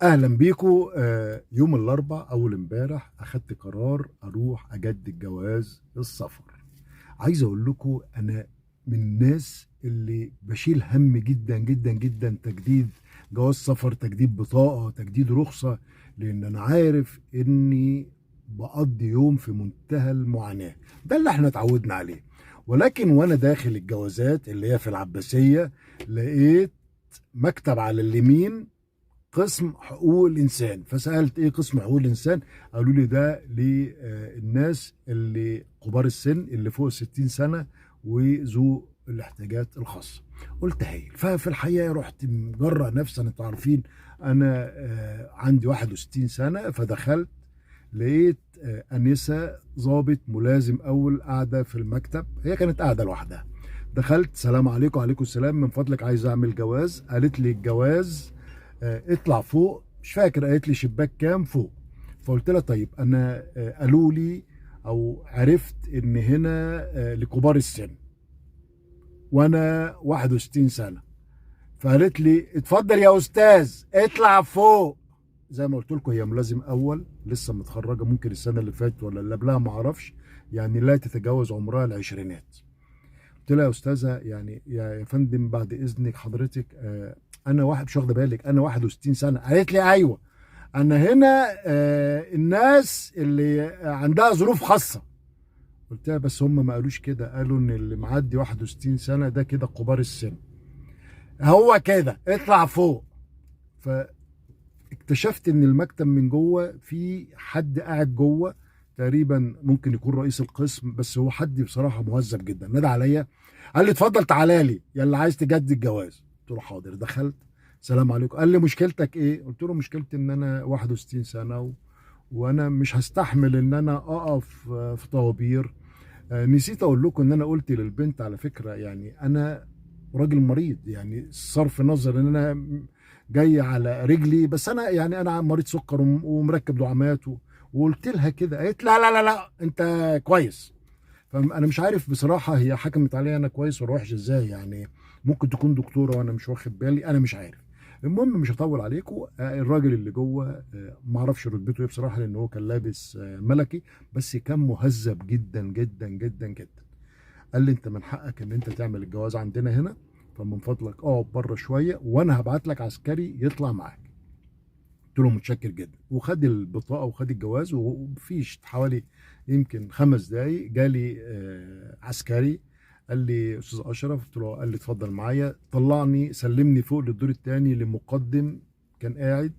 اهلا بيكم. يوم الاربعاء اول امبارح اخدت قرار اروح اجدد جواز السفر. عايز اقول لكم انا من الناس اللي بشيل هم جدا جدا جدا تجديد جواز سفر، تجديد بطاقة، تجديد رخصة، لان انا عارف اني بقضي يوم في منتهى المعاناة. ده اللي احنا اتعودنا عليه. ولكن وانا داخل الجوازات اللي هي في العباسية لقيت مكتب على اليمين قسم حقوق الانسان. فسالت ايه قسم حقوق الانسان؟ قالوا لي ده للناس اللي كبار السن اللي فوق 60 سنه وذو الاحتياجات الخاصه. قلت هايل. ففي الحقيقه رحت مجرى نفسي، انتوا عارفين انا عندي 61 سنه. فدخلت لقيت انسه ضابط ملازم اول قاعده في المكتب، هي كانت قاعده لوحدها. دخلت سلام عليكم. وعليكم السلام، من فضلك عايز اعمل جواز. قالت لي الجواز اطلع فوق، مش فاكر قالت لي شباك كام فوق. فقلت لها طيب انا قالوا لي او عرفت ان هنا لكبار السن وانا 61 سنه. فقالت لي اتفضل يا استاذ اطلع فوق. زي ما قلت لكم هي ملازم اول، لسه متخرجه، ممكن السنه اللي فاتت ولا اللي قبلها ما اعرفش، يعني لا تتجاوز عمرها العشرينات. قلت لها يا استاذه، يعني يا فندم بعد اذنك حضرتك، انا واحد مش واخده بالك انا 61 سنه. قالت لي ايوه، انا هنا الناس اللي عندها ظروف خاصه. قلت لها بس هم ما قالوش كده، قالوا ان اللي معدي 61 سنه ده كده كبار السن. هو كده اطلع فوق. فاكتشفت ان المكتب من جوه في حد قاعد جوه، تقريبا ممكن يكون رئيس القسم، بس هو حد بصراحه مهذب جدا. نادى عليا قال لي اتفضل تعالى لي يا اللي عايز تجدد الجواز. قلت له حاضر. دخلت سلام عليكم. قال لي مشكلتك ايه؟ قلت له مشكلتي ان انا 61 سنه وانا مش هستحمل ان انا اقف في طوابير. نسيت اقول لكم ان انا قلت للبنت على فكره يعني انا راجل مريض، يعني صرف نظر ان انا جاي على رجلي، بس انا يعني انا مريض سكر ومركب دعامات وقلت لها كده. قالت لا لا لا لا انت كويس. فانا مش عارف بصراحه هي حكمت عليا انا كويس ولا وحش ازاي، يعني ممكن تكون دكتوره وانا مش واخد بالي، انا مش عارف. المهم مش هطول عليكم. الراجل اللي جوه ما اعرفش رتبته ايه بصراحه، لان هو كان لابس ملكي، بس كان مهذب جدا جدا جدا جدا. قال لي انت من حقك ان انت تعمل الجواز عندنا هنا، فمن فضلك اقعد بره شويه وانا هبعت لك عسكري يطلع معاك. قلت له متشكر جدا. وخد البطاقه وخد الجواز، ومفيش حوالي يمكن 5 دقايق جالي عسكري. قال لي استاذ اشرف. قلت له. قال لي اتفضل معايا. طلعني سلمني فوق للدور الثاني لمقدم كان قاعد.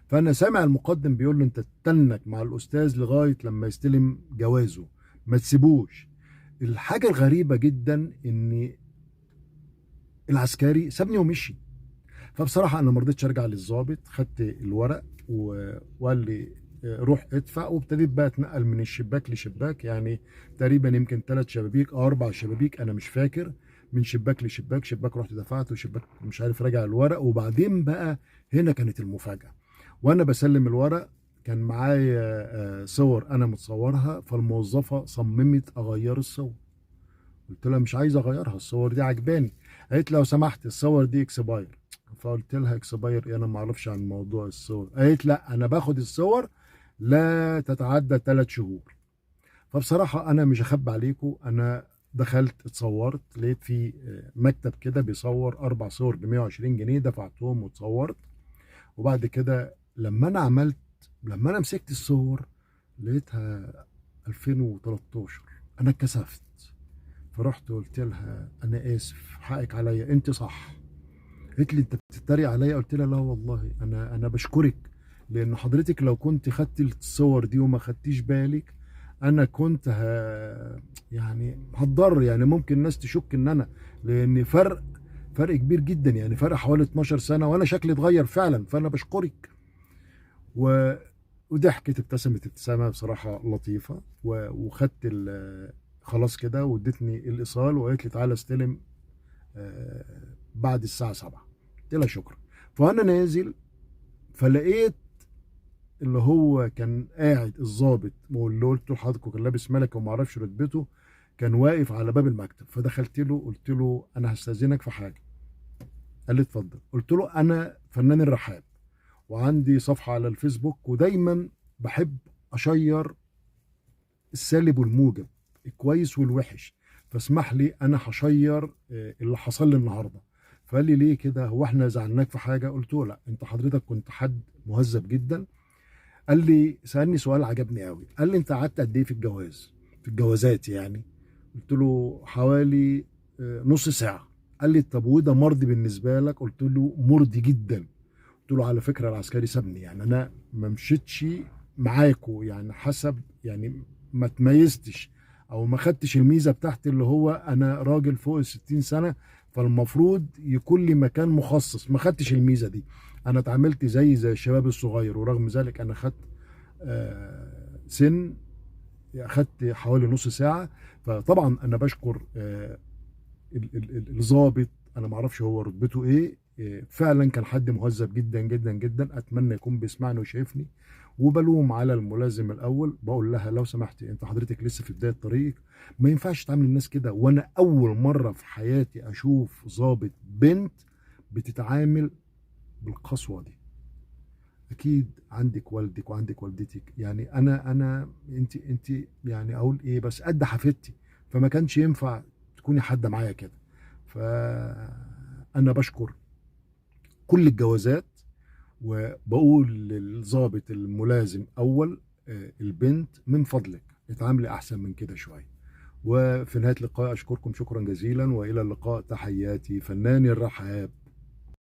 فانا سامع المقدم بيقول له انت تتنك مع الاستاذ لغايه لما يستلم جوازه، ما تسيبوش. الحاجه الغريبه جدا ان العسكري سابني ومشي. فبصراحه انا ما رضيتش ارجع للضابط. خدت الورق وقال لي روح ادفع. وابتديت بقى اتنقل من الشباك لشباك، يعني تقريبا يمكن 3 شبابيك او 4 شبابيك انا مش فاكر، من شباك لشباك. شباك رحت دفعت، وشباك مش عارف راجع الورق. وبعدين بقى هنا كانت المفاجاه. وانا بسلم الورق كان معايا صور انا متصورها، فالموظفه صممت اغير الصور. قلت لها مش عايز اغيرها، الصور دي عجباني. قالت لو سمحت الصور دي اكسباير. فقلت لها اكسباير ايه؟ انا ما اعرفش عن موضوع الصور. قالت لا انا باخد الصور لا تتعدى 3 شهور. فبصراحه انا مش هخبي عليكم، انا دخلت اتصورت لقيت في مكتب كده بيصور 4 صور ب 120 جنيه، دفعتهم واتصورت. وبعد كده لما انا مسكت الصور لقيتها 2013. انا اتكسفت. فرحت قلت لها انا اسف حقك عليا انت صح. قالت لي انت بتتريق عليا؟ قلت لها لا والله انا بشكرك، لان حضرتك لو كنت خدت الصور دي وما خدتيش بالك انا كنت يعني هتضر، يعني ممكن الناس تشك ان انا، لان فرق كبير جدا، يعني فرق حوالي 12 سنه وانا شكلي اتغير فعلا. فانا بشكرك. و... وضحكت ابتسمت ابتسامه بصراحه لطيفه وخدت خلاص كده، وادتني الايصال وقالت لي تعالى استلم بعد الساعه 7. قلت لها شكرا. فانا نازل فلقيت اللي هو كان قاعد الضابط واللي قلت لحضرتك كان لابس ملكه وما اعرفش رتبته، كان واقف على باب المكتب. فدخلت له قلت له انا هستاذنك في حاجه. قال لي اتفضل. قلت له انا فنان الرحاب وعندي صفحه على الفيسبوك، ودايما بحب اشير السالب والموجب، الكويس والوحش. فاسمح لي انا هشير اللي حصل لي النهارده. فقال لي ليه كده، هو احنا زعلناك في حاجه؟ قلت له لا، انت حضرتك كنت حد مهذب جدا. قال لي، سالني سؤال عجبني قوي، قال لي انت قعدت قد ايه في الجواز، في الجوازات يعني؟ قلت له حوالي نص ساعه. قال لي طب وده مرضي بالنسبه لك؟ قلت له مرضي جدا. قلت له على فكره العسكري سابني، يعني انا ما مشيتش معاكوا يعني حسب يعني، ما تميزتش او ما خدتش الميزه بتاعتي، اللي هو انا راجل فوق ال 60 سنه فالمفروض يكون لي مكان مخصص. ما خدتش الميزه دي، انا اتعاملت زي الشباب الصغير. ورغم ذلك انا خدت سن، اخدت حوالي نص ساعه. فطبعا انا بشكر الضابط، انا ما اعرفش هو رتبته ايه، فعلا كان حد مهذب جدا جدا جدا. اتمنى يكون بيسمعني وشايفني. وبلوم على الملازم الاول، بقول لها لو سمحتي انت حضرتك لسه في بدايه طريقك، ما ينفعش تعامل الناس كده. وانا اول مره في حياتي اشوف ضابط بنت بتتعامل بالقسوه دي. اكيد عندك والدك وعندك والدتك، يعني انا انت يعني اقول ايه، بس قد حفيدتي، فما كانش ينفع تكوني حد معايا كده. فانا بشكر كل الجوازات، وبقول للضابط الملازم اول البنت من فضلك اتعاملي احسن من كده شويه. وفي نهايه اللقاء اشكركم شكرا جزيلا، والى اللقاء. تحياتي فنان الرحاب.